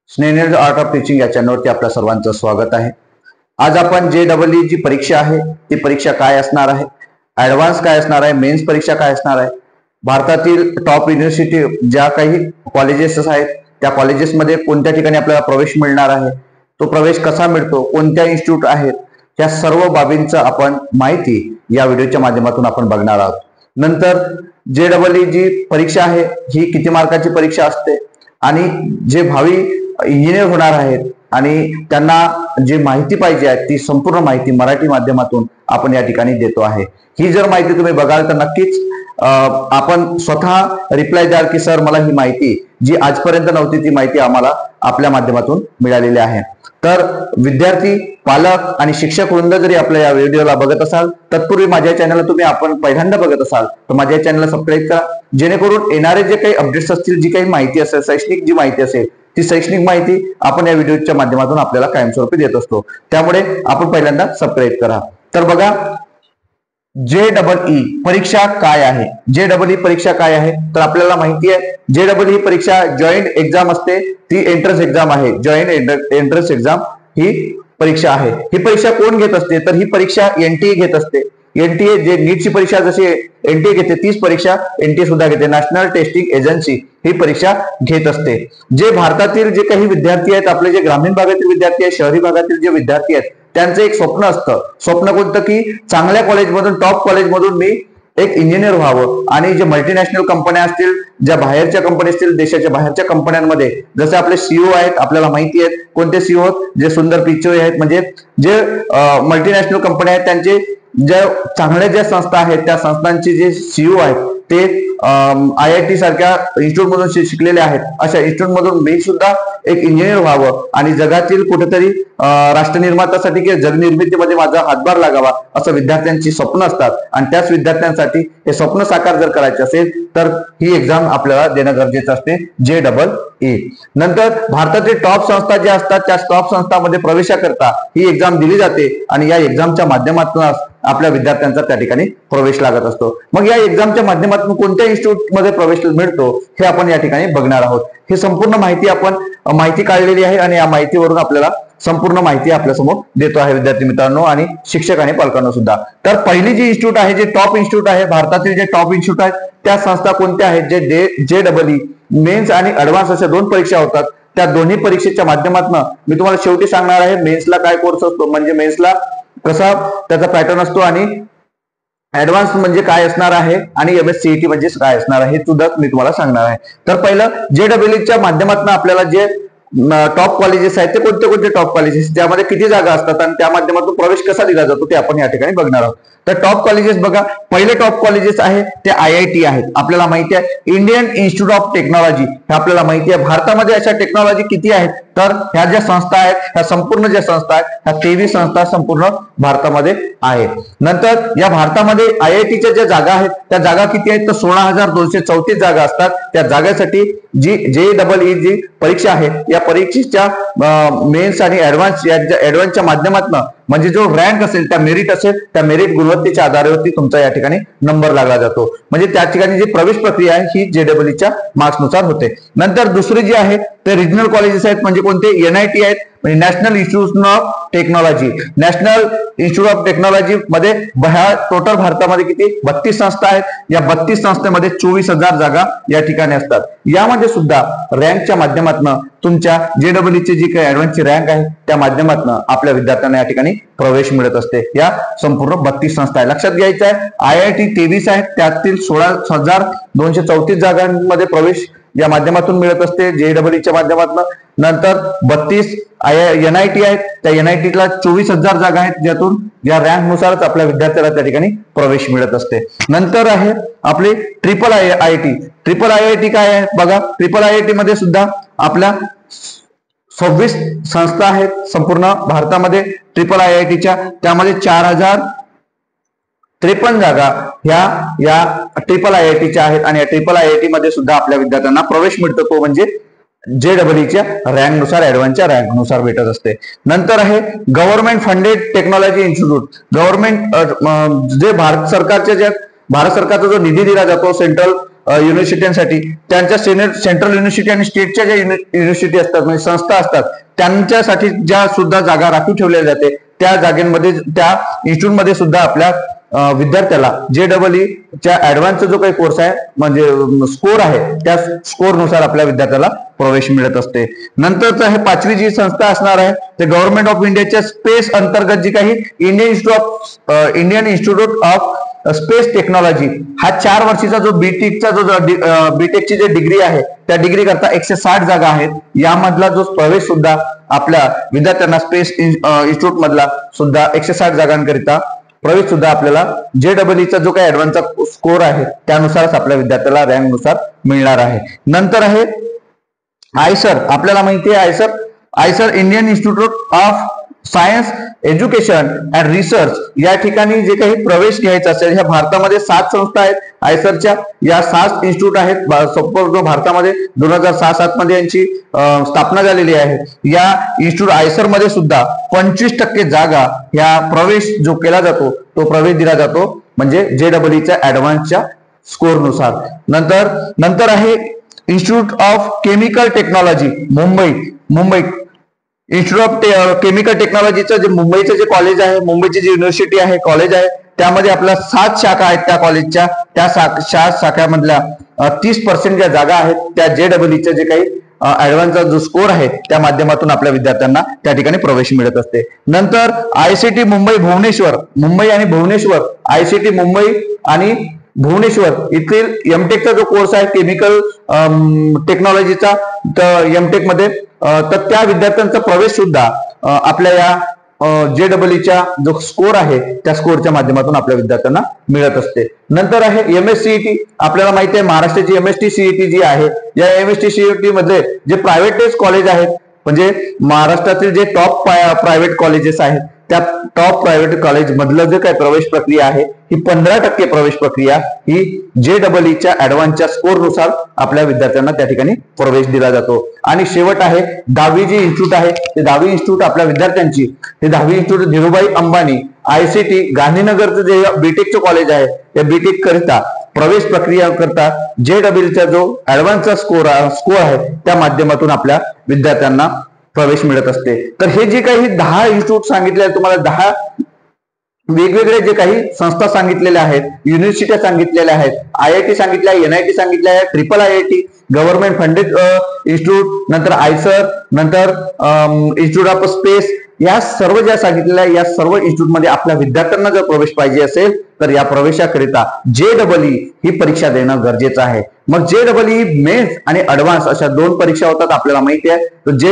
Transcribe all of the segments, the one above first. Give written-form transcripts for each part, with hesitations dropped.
Snehal art of teaching या चॅनलवरती आपल्या सर्वांचं स्वागत आहे। आज आपण JEE जी परीक्षा आहे ती परीक्षा काय असणार आहे, ऍडव्हान्स काय असणार आहे, मेन्स परीक्षा काय असणार आहे, भारतातील टॉप युनिव्हर्सिटी ज्या काही कॉलेजेस आहेत त्या कॉलेजेसमध्ये कोणत्या ठिकाणी आपल्याला प्रवेश मिळणार आहे, तो प्रवेश कसा मिळतो, कोणत्या इन्स्टिट्यूट आहेत, या सर्व बाबींचं आपण माहिती या व्हिडिओच्या माध्यमातून आपण बघणार आहोत। नंतर JEE जी परीक्षा आहे ही किती मार्काची परीक्षा असते आणि जे भावी इंजिनियर होणार आहेत आणि त्यांना जी माहिती पाहिजे आहे ती संपूर्ण माहिती मराठी माध्यमातून आपण या ठिकाणी देतो आहे। ही जर माहिती तुम्ही बघाल तर नक्कीच आपण स्वतः रिप्लाय द्याल की सर मला ही माहिती जी आजपर्यंत नव्हती ती माहिती आम्हाला आपल्या माध्यमातून मिळालेली आहे। तर विद्यार्थी, पालक आणि शिक्षक वृंद जरी आपल्या या व्हिडिओला बघत असाल, तत्पूर्वी माझ्या चॅनलला तुम्ही आपण पहिल्यांदा बघत असाल तर माझ्या चॅनलला सबस्क्राईब करा, जेणेकरून येणारे जे काही अपडेट्स असतील, जी काही माहिती असेल, शैक्षणिक जी माहिती असेल ती शैक्षणिक माहिती आपण या व्हिडिओच्या माध्यमातून आपल्याला कायमस्वरूपी देत असतो। त्यामुळे आपण पहिल्यांदा सबस्क्राईब करा। तर बघा, JEE परीक्षा काय आहे, JEE परीक्षा काय आहे तर आपल्याला माहिती आहे JEE ही परीक्षा जॉईंट एक्झाम असते, ती एंट्रन्स एक्झाम आहे। जॉईंट एंट्रन्स एक्झाम ही परीक्षा आहे। ही परीक्षा कोण घेत असते तर ही परीक्षा NTA घेत असते। NTA जे नीटची परीक्षा जशी NTA घेते तीच परीक्षा NTA सुद्धा घेते, नॅशनल टेस्टिंग एजन्सी ही परीक्षा घेत असते। जे भारतातील जे काही विद्यार्थी आहेत, आपले जे ग्रामीण भागातील विद्यार्थी आहेत, शहरी भागातील जे विद्यार्थी आहेत, त्यांचं एक स्वप्न असतं। स्वप्न कोणतं की चांगल्या कॉलेजमधून, टॉप कॉलेजमधून मी एक इंजिनियर व्हावं आणि जे मल्टीनॅशनल कंपन्या असतील, ज्या बाहेरच्या कंपन्या असतील, देशाच्या बाहेरच्या कंपन्यांमध्ये जसे आपले सीईओ आहेत, आपल्याला माहिती आहेत कोणते सीईओ आहेत, जे सुंदर पिचाई आहेत, म्हणजे जे मल्टीनॅशनल कंपन्या आहेत त्यांचे ज्या चांगल्या ज्या संस्था आहेत त्या संस्थांचे जे सीईओ आहेत ते IIT सारख्या इन्स्टिट्यूट मधून शिकलेले आहेत। अशा इन्स्टिट्यूट मधून मी सुद्धा एक इंजिनियर व्हावं आणि जगातील कुठेतरी राष्ट्र निर्मात्यासाठी किंवा जगनिर्मितीमध्ये माझा हातभार लागावा असं विद्यार्थ्यांची स्वप्न असतात आणि त्याच विद्यार्थ्यांसाठी हे स्वप्न साकार जर करायचे असेल तर ही एक्झाम आपल्याला देणं गरजेचं असते, JEE। नंतर भारतातील टॉप संस्था ज्या असतात त्या टॉप संस्थांमध्ये प्रवेशाकरता ही एक्झाम दिली जाते आणि या एक्झामच्या माध्यमातून आपल्या विद्यार्थ्यांचा त्या ठिकाणी प्रवेश लागत असतो। मग या एक्झामच्या माध्यमातून कोणत्या इन्स्टिट्यूट मध्ये प्रवेश मिळतो हे आपण या ठिकाणी बघणार आहोत। ही संपूर्ण माहिती आपण माहिती काढलेली आहे आणि या माहितीवरून आपल्याला संपूर्ण माहिती आपल्यासमोर देतो आहे विद्यार्थी मित्रांनो आणि शिक्षक आणि पालकांना सुद्धा। तर पहिली जी इन्स्टिट्यूट आहे, जे टॉप इन्स्टिट्यूट आहे, भारतातील जे टॉप इन्स्टिट्यूट आहेत त्या संस्था कोणत्या आहेत, जे JEE मेन्स आणि ऍडव्हान्स अशा दोन परीक्षा होतात। त्या दोन्ही परीक्षेच्या माध्यमातून मी तुम्हाला शेवटी सांगणार आहे मेन्सला काय कोर्स असतो, म्हणजे मेन्सला कसा त्याचा पॅटर्न असतो आणि ऍडव्हान्स म्हणजे काय असणार आहे आणि MSCET म्हणजे काय असणार आहे हे सुद्धा मी तुम्हाला सांगणार आहे। तर पहिलं JEE माध्यमातून आपल्याला जे टॉप कॉलेजेस आहेत ते कोणते कोणते टॉप कॉलेजेस, त्यामध्ये किती जागा असतात आणि त्या माध्यमातून प्रवेश कसा दिला जातो ते आपण या ठिकाणी बघणार आहोत। तर टॉप कॉलेजेस बघा, पहिले टॉप कॉलेजेस आहे ते IIT आहेत। आपल्याला माहिती आहे इंडियन इन्स्टिट्यूट ऑफ टेक्नॉलॉजी, हे आपल्याला माहिती आहे। भारतामध्ये अशा टेक्नॉलॉजी किती आहेत तर ह्या ज्या संस्था आहेत, ह्या संपूर्ण ज्या संस्था आहेत ह्या 23 संस्था संपूर्ण भारतामध्ये आहेत। नंतर या भारतामध्ये IITच्या ज्या जागा आहेत त्या जागा किती आहेत तर 16,234 जागा असतात। त्या जागेसाठी जी JEE जी परीक्षा आहे या परीक्षेच्या मेन्स आणि ऍडव्हान्सच्या माध्यमातून म्हणजे जो रँक असेल, त्या मेरिट असेल, त्या मेरिट गुणवत्तेच्या आधारावरती तुमचा या ठिकाणी नंबर लागला जातो। म्हणजे त्या ठिकाणी जी प्रवेश प्रक्रिया आहे ही JEEच्या मार्क्सनुसार होते। नंतर दुसरी जी आहे ते रिजनल कॉलेजेस आहेत, म्हणजे कोणते NIT आहेत, म्हणजे national institute of technology. National institute of technology मध्ये टोटल भारतामध्ये किती 32 संस्था आहेत। या 32 संस्थेमध्ये 24,000 जागा या ठिकाणी असतात। यामध्ये सुद्धा रँकच्या माध्यमातून तुमच्या JEEची जी काही ऍडव्हान्सची रँक आहे त्या माध्यमातून आपल्या विद्यार्थ्यांना या ठिकाणी प्रवेश मिळत असते। या संपूर्ण 32 संस्था आहे, लक्षात घ्यायचं आहे। IIT 23 आहेत, त्यातील 16,234 जागांमध्ये प्रवेश या माध्यमातून मिळत असते JEEच्या माध्यमातून। नंतर 32 NIT आहेत, त्या NITला 24,000 जागा आहेत, ज्यातून या रँक नुसारच आपल्या विद्यार्थ्याला त्या ठिकाणी प्रवेश मिळत असते। नंतर आहे आपले ट्रिपल IIT काय आहे बघा, ट्रिपल IIT मध्ये सुद्धा आपल्या 26 संस्था आहेत संपूर्ण भारतामध्ये ट्रिपल IITच्या, त्यामध्ये 4,053 जागा या ट्रिपल IITच्या आहेत आणि या ट्रिपल IIT मध्ये सुद्धा आपल्या विद्यार्थ्यांना प्रवेश मिळतो, तो म्हणजे JEEच्या रँक नुसार, ऍडव्हान्सच्या रँक नुसार भेटत असते। नंतर आहे government funded technology institute. Government जे भारत सरकारचा जो निधी दिला जातो, सेंट्रल युनिव्हर्सिटीसाठी त्यांच्या सेंट्रल युनिव्हर्सिटी आणि स्टेटच्या ज्या युनिव्हर्सिटी असतात म्हणजे संस्था असतात त्यांच्यासाठी ज्या सुद्धा जागा राखीव ठेवल्या जाते त्या जागेमध्ये त्या इन्स्टिट्यूटमध्ये सुद्धा आपल्या विद्यार्थ्याला JEE च्या ऍडव्हान्सचा जो काही कोर्स आहे म्हणजे स्कोर आहे त्या स्कोर नुसार आपल्या विद्यार्थ्याला प्रवेश मिळत असते. नंतरच हे पाचवी जी संस्था असणार आहे ते गव्हर्नमेंट ऑफ इंडियाच्या स्पेस अंतर्गत जी काही Indian institute of space technology हा 4 वर्षीचा जो बीटेकचा बीटेकची जी डिग्री आहे त्या डिग्री करता 160 जागा आहेत. यामधला जो प्रवेश सुद्धा आपल्या विद्यार्थ्यांना स्पेस इन्स्टिट्यूट मधला सुद्धा 160 जागांकरिता प्रवेश सुद्धा आपल्याला JEEचा जो काही ऍडव्हान्सचा स्कोर आहे त्यानुसारच आपल्या विद्यार्थ्याला रँक नुसार मिळणार आहे. नंतर आहे आयसर. आपल्याला माहिती आहे IISER Indian institute of science education and research या ठिकाणी जे काही प्रवेश घ्यायचा असेल ह्या भारतामध्ये 7 संस्था आहेत आयसरच्या. या 7 इन्स्टिट्यूट आहेत संपूर्ण भारतामध्ये 2006-07 मध्ये यांची स्थापना झालेली आहे. या इन्स्टिट्यूट आयसर मध्ये सुद्धा 25% जागा ह्या प्रवेश जो केला जातो तो प्रवेश दिला जातो म्हणजे JEEच्या ऍडव्हान्सच्या स्कोर नुसार. नंतर आहे institute of chemical technology Mumbai institute of chemical टेक्नॉलॉजीचं जे मुंबईचं जे कॉलेज आहे मुंबईची जी युनिव्हर्सिटी आहे कॉलेज आहे त्यामध्ये आपल्या 7 शाखा आहेत त्या कॉलेजच्या. त्या 7 शाखांमधल्या 30% ज्या जागा आहेत त्या JEEचे जे काही ऍडव्हान्सचा जो स्कोर आहे त्या माध्यमातून आपल्या विद्यार्थ्यांना त्या ठिकाणी प्रवेश मिळत असते. नंतर ICT मुंबई आणि भुवनेश्वर ICT मुंबई आणि भुवनेश्वर येथील एमटेकचा जो कोर्स आहे केमिकल टेक्नॉलॉजीचा तर एमटेक मध्ये तर त्या विद्यार्थ्यांचा प्रवेश सुद्धा आपल्या या JEEच्या जो स्कोर आहे त्या स्कोरच्या माध्यमातून आपल्या विद्यार्थ्यांना मिळत असते. नंतर आहे MSCET. आपल्याला माहिती आहे महाराष्ट्राची MSTCET जी आहे या MSTCET मध्ये जे प्रायव्हेट कॉलेज आहेत म्हणजे महाराष्ट्रातील जे टॉप प्रायव्हेट कॉलेजेस आहेत त्या टॉप प्रायव्हेट कॉलेज मधलं जे काही प्रवेश प्रक्रिया आहे ही 15% प्रवेश प्रक्रिया ही JEEच्या ऍडव्हान्सच्या स्कोर नुसार आपल्या विद्यार्थ्यांना त्या ठिकाणी प्रवेश दिला जातो. आणि शेवट आहे 10वी जी इन्स्टिट्यूट आहे ते 10वी इन्स्टिट्यूट आपल्या विद्यार्थ्यांची हे 10वी इन्स्टिट्यूट धीरूभाई अंबानी ICT गांधीनगरचं जे बीटेकचं कॉलेज आहे त्या बीटेक करिता प्रवेश प्रक्रिया करता JEEचा जो ऍडव्हान्सचा स्कोर आहे त्या माध्यमातून आपल्या विद्यार्थ्यांना प्रवेश मिळत असते. तर हे जे काही 10 इन्स्टिट्यूट सांगितले तुम्हाला 10 वेगवेगळे जे काही संस्था सांगितलेल्या आहेत युनिव्हर्सिट्या सांगितलेल्या आहेत IIT सांगितल्या NIT सांगितल्या आहे IIIT गव्हर्नमेंट फंडेड इन्स्टिट्यूट नंतर आयसर नंतर इन्स्टिट्यूट ऑफ स्पेस या सर्व ज्या सांगितलेल्या या सर्व इन्स्टिट्यूट मध्ये आपल्या विद्यार्थ्यांना जर प्रवेश पाहिजे असेल तर या प्रवेशाकरिता JEE ही परीक्षा देणं गरजेचं आहे. मग JEE मेन्स आणि ऍडव्हान्स अशा 2 परीक्षा होतात आपल्याला माहिती आहे. तर JEE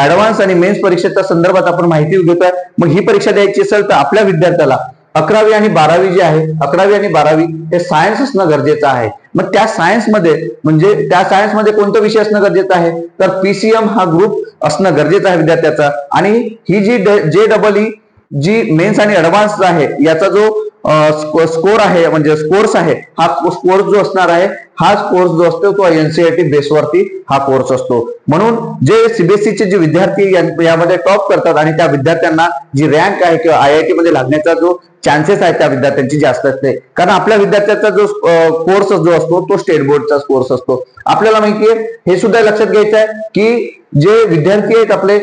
ऍडव्हान्स आणि मेन्स परीक्षेच्या संदर्भात आपण माहिती घेतोय. मग ही परीक्षा द्यायची असेल तर आपल्या विद्यार्थ्याला 11वी आणि 12वी जी आहे 11वी आणि 12वी हे सायन्स असणं गरजेचं आहे. मग त्या सायन्समध्ये कोणता विषय असणं गरजेचं आहे तर PCM हा ग्रुप असणं गरजेचं आहे विद्यार्थ्याचा. आणि ही जी JEE जी मेन्स आणि ऍडव्हान्स आहे याचा जो स्कोर आहे म्हणजे कोर्स आहे हा कोर्स जो असणार आहे हा कोर्स जो असतो तो NCERT बेसवरती हा कोर्स असतो. म्हणून जे CBSEचे जे विद्यार्थी यामध्ये टॉप करतात आणि त्या विद्यार्थ्यांना जी रँक आहे किंवा IIT मध्ये लागण्याचा जो चान्सेस आहे त्या विद्यार्थ्यांची जास्त असते कारण आपल्या विद्यार्थ्याचा जो कोर्स जो असतो तो स्टेट बोर्डचा कोर्स असतो. आपल्याला माहिती आहे हे सुद्धा लक्षात घ्यायचं आहे की जे विद्यार्थी आहेत आपले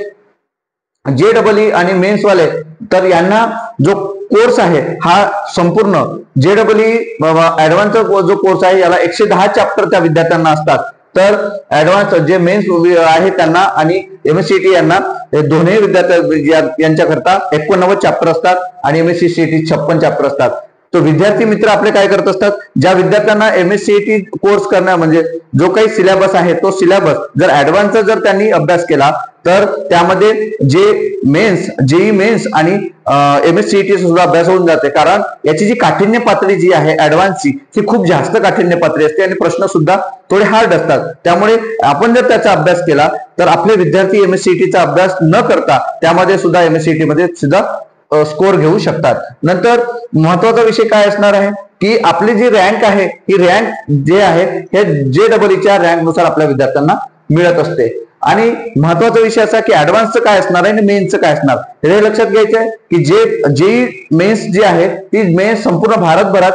JEE आणि मेन्स वाले तर यांना जो कोर्स आहे हा संपूर्ण JEE ऍडव्हान्सचा जो कोर्स आहे याला 110 चॅप्टर त्या विद्यार्थ्यांना असतात. तर ऍडव्हान्स जे मेन्स आहे त्यांना आणि MSCET यांना दोन्ही विद्यार्थी यांच्याकरता 89 चॅप्टर असतात आणि MSCET 56 चॅप्टर असतात. तो विद्यार्थी मित्र आपले काय करत असतात ज्या विद्यार्थ्यांना MSCET कोर्स करणं म्हणजे जो काही सिलेबस आहे तो सिलेबस जर ऍडव्हान्सचा जर त्यांनी अभ्यास केला तर त्यामध्ये JEE मेन्स आणि MSCET सुद्धा अभ्यास होऊन जाते कारण याची जी काठिण्य पातळी जी आहे ऍडव्हान्सची ही खूप जास्त काठिण्य पातळी असते आणि प्रश्न सुद्धा थोडे हार्ड असतात. त्यामुळे आपण जर त्याचा अभ्यास केला तर आपले विद्यार्थी MSCETचा अभ्यास न करता त्यामध्ये सुद्धा MSCET मध्ये सुद्धा स्कोर घेऊ शकतात. नंतर महत्वाचा विषय काय असणार आहे की आपली जी रँक आहे ही रँक जे आहे हे JEEच्या रँक नुसार आपल्या विद्यार्थ्यांना मिळत असते. आणि महत्वाचा विषय असा की ऍडव्हान्सचं काय असणार आहे आणि मेन्सचं काय असणार हे लक्षात घ्यायचं आहे की JEE मेन्स जी आहे ती मेन्स संपूर्ण भारतभरात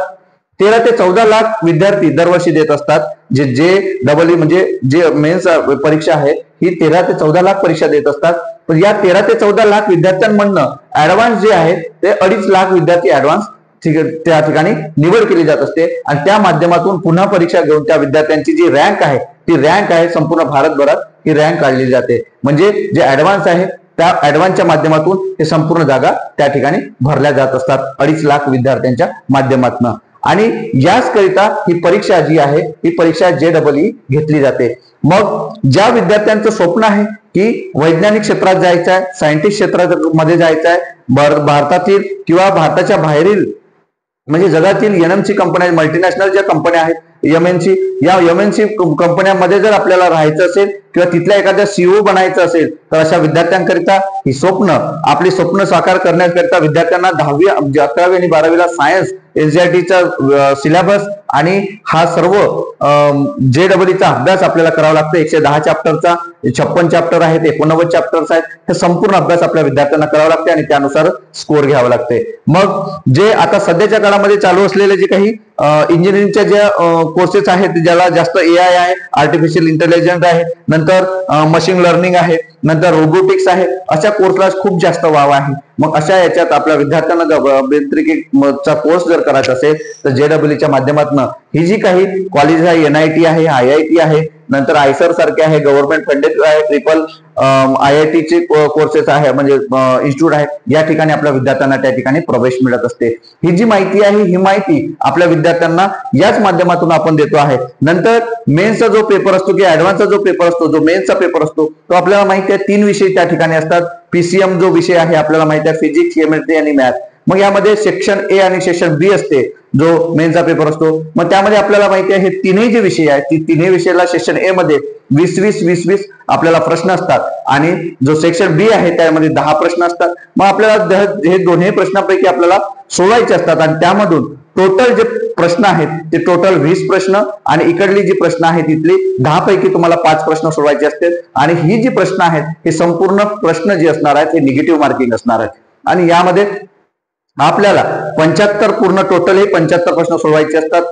13 ते 14 लाख विद्यार्थी दरवर्षी देत असतात. जे डबल म्हणजे जे मेन्स परीक्षा आहे ही 13 ते 14 लाख परीक्षा देत असतात. पण या 13 ते 14 लाख विद्यार्थ्यांमधनं ऍडव्हान्स जे आहे ते 2.5 लाख विद्यार्थी ऍडव्हान्स त्या ठिकाणी निवड केली जात असते आणि त्या माध्यमातून पुन्हा परीक्षा घेऊन त्या विद्यार्थ्यांची जी रँक आहे ती रँक आहे संपूर्ण भारतभरात ही रँक काढली जाते. म्हणजे जे ऍडव्हान्स आहे त्या ऍडव्हान्सच्या माध्यमातून हे संपूर्ण जागा त्या ठिकाणी भरल्या जात असतात 2.5 लाख विद्यार्थ्यांच्या माध्यमातून. आणि याच करिता ही परीक्षा जी आहे ही परीक्षा JEE घेतली जाते. मग ज्या विद्यार्थ्यांचं स्वप्न आहे की वैज्ञानिक क्षेत्रात जायचं आहे, सायंटिस्ट क्षेत्रामध्ये जायचं आहे, भारतातील किंवा भारताच्या बाहेरील म्हणजे जगातील MNC कंपन्या, मल्टीनॅशनल ज्या कंपन्या आहेत MNC, या MNC कंपन्यांमध्ये जर आपल्याला राहायचं असेल किंवा तिथल्या एखाद्या CEO बनायचं असेल तर अशा विद्यार्थ्यांकरिता ही आपली स्वप्न साकार करण्याकरिता विद्यार्थ्यांना 10वी 11वी आणि 12वीला सायन्स NCERTचा सिलेबस आणि हा सर्व JEEचा अभ्यास आपल्याला करावा लागतो. 110 चॅप्टरचा 56 चॅप्टर आहेत, 89 चॅप्टर्स आहेत. हे संपूर्ण अभ्यास आपल्या विद्यार्थ्यांना करावा लागते आणि त्यानुसार स्कोर घ्यावा लागते. मग जे आता सध्याच्या काळामध्ये चालू असलेले जे काही इंजिनिअरिंगच्या ज्या कोर्सेस आहेत ज्याला जास्त AI आहे, आर्टिफिशियल इंटेलिजन्स आहे, नंतर मशीन लर्निंग आहे, नंतर रोबोटिक्स आहे, अशा कोर्सला खूप जास्त वाव आहे. मग अशा याच्यात आपल्या विद्यार्थ्यांना अभियांत्रिकीचा कोर्स जर करायचा असेल तर JEEच्या माध्यमातून ही जी काही कॉलेज आहे, NIT आहे, IIT आहे, नंतर आयसर सारखे आहे, गव्हर्नमेंट फंडेड आहे, ट्रिपल IIT चे कोर्सेस आहे म्हणजे इन्स्टिट्यूट आहे, या ठिकाणी आपल्या विद्यार्थ्यांना त्या ठिकाणी प्रवेश मिळत असते. ही जी माहिती आहे ही माहिती आपल्या विद्यार्थ्यांना याच माध्यमातून आपण देतो आहे. नंतर मेन्सचा जो पेपर असतो किंवा ऍडव्हान्सचा जो पेपर असतो, जो मेन्सचा पेपर असतो तो आपल्याला माहिती आहे 3 विषय त्या ठिकाणी असतात. PCM जो विषय आहे आपल्याला माहिती आहे, फिजिक्स, केमिस्ट्री आणि मॅथ. मग यामध्ये सेक्शन A आणि सेक्शन B असते जो मेन्सचा पेपर असतो. मग त्यामध्ये आपल्याला माहिती आहे हे तिन्ही जे विषय आहेत ती तिन्ही विषयाला सेक्शन A मध्ये 20-20-20-20 आपल्याला प्रश्न असतात आणि जो सेक्शन B आहे त्यामध्ये 10 प्रश्न असतात. मग आपल्याला हे दोन्ही प्रश्नांपैकी आपल्याला सोडवायचे असतात आणि त्यामधून टोटल जे प्रश्न आहेत ते टोटल 20 प्रश्न आणि इकडली जी प्रश्न आहेत तिथली 10 पैकी तुम्हाला 5 प्रश्न सोडवायचे असतात. आणि ही जी प्रश्न आहेत हे संपूर्ण प्रश्न जे असणार आहेत हे निगेटिव्ह मार्किंग असणार आहेत. आणि यामध्ये आपल्याला 75 पूर्ण टोटल हे 75 प्रश्न सोडवायचे असतात.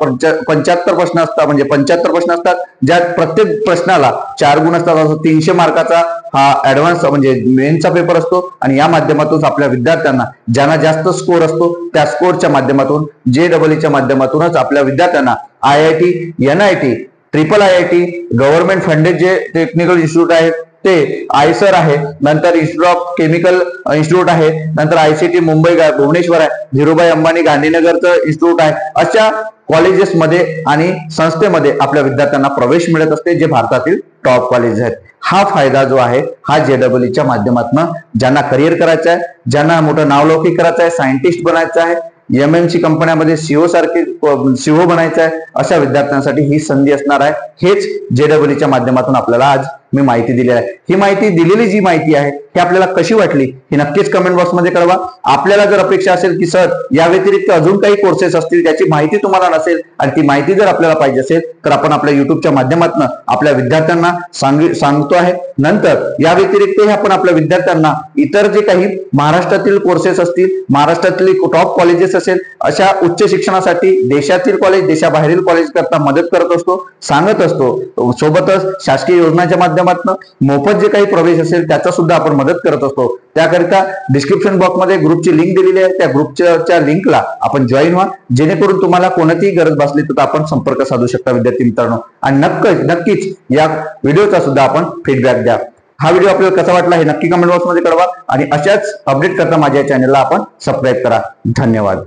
75 प्रश्न असतात म्हणजे 75 प्रश्न असतात ज्यात प्रत्येक प्रश्नाला 4 गुण असतात. असं 300 मार्काचा हा ऍडव्हान्स म्हणजे मेन्सचा पेपर असतो. आणि या माध्यमातून आपल्या विद्यार्थ्यांना ज्यांना जास्त स्कोर असतो त्या स्कोरच्या माध्यमातून JEEच्या माध्यमातूनच आपल्या विद्यार्थ्यांना IIT, NIT, triple IIT, government funded जे टेक्निकल इन्स्टिट्यूट आहेत ते आयसर आहे, नंतर इन्स्टिट्यूट ऑफ केमिकल इन्स्टिट्यूट आहे, नंतर ICT मुंबई भुवनेश्वर आहे, धीरूभाई अंबानी गांधीनगरचं इन्स्टिट्यूट आहे, अशा कॉलेजेसमध्ये आणि संस्थेमध्ये आपल्या विद्यार्थ्यांना प्रवेश मिळत असते जे भारतातील टॉप कॉलेज आहेत. हा फायदा जो आहे हा JEEच्या माध्यमातून ज्यांना करिअर करायचं आहे, ज्यांना मोठं नावलौकिक करायचं आहे, सायंटिस्ट बनायचं आहे, MNC कंपन्यामध्ये CEO बनायचं आहे, अशा विद्यार्थ्यांसाठी ही संधी असणार आहे. हेच JEEच्या माध्यमातून आपल्याला आज मी माहिती दिली आहे. ही माहिती दिलेली जी माहिती आहे ही आपल्याला कशी वाटली हे नक्कीच कमेंट बॉक्समध्ये कळवा. आपल्याला जर अपेक्षा असेल की सर या व्यतिरिक्त अजून काही कोर्सेस असतील त्याची माहिती तुम्हाला नसेल आणि ती माहिती जर आपल्याला पाहिजे असेल तर आपण आपल्या युट्यूबच्या माध्यमातून आपल्या विद्यार्थ्यांना सांगतो आहे. नंतर या व्यतिरिक्त आपण आपल्या विद्यार्थ्यांना इतर जे काही महाराष्ट्रातील कोर्सेस असतील, महाराष्ट्रातील टॉप कॉलेजेस असेल, अशा उच्च शिक्षणासाठी देशातील कॉलेज, देशाबाहेरील कॉलेज करता मदत करत असतो, सांगत असतो. सोबतच शासकीय योजनांच्या माध्यमातून मोफत जे काही प्रवेश असेल त्याचा सुद्धा आपण मदत करत असतो. त्याकरिता डिस्क्रिप्शन बॉक्समध्ये ग्रुपची लिंक दिलेली आहे, त्या ग्रुपच्या लिंकला आपण जॉईन व्हा जेणेकरून तुम्हाला कोणतीही गरज भासली तर आपण संपर्क साधू शकता विद्यार्थी मित्रांनो. आणि नक्कीच या व्हिडिओचा सुद्धा आपण फीडबॅक द्या. हा व्हिडिओ आपल्याला कसा वाटला हे नक्की कमेंट बॉक्समध्ये कळवा आणि अशाच अपडेट करता माझ्या चॅनलला आपण सबस्क्राईब करा. धन्यवाद.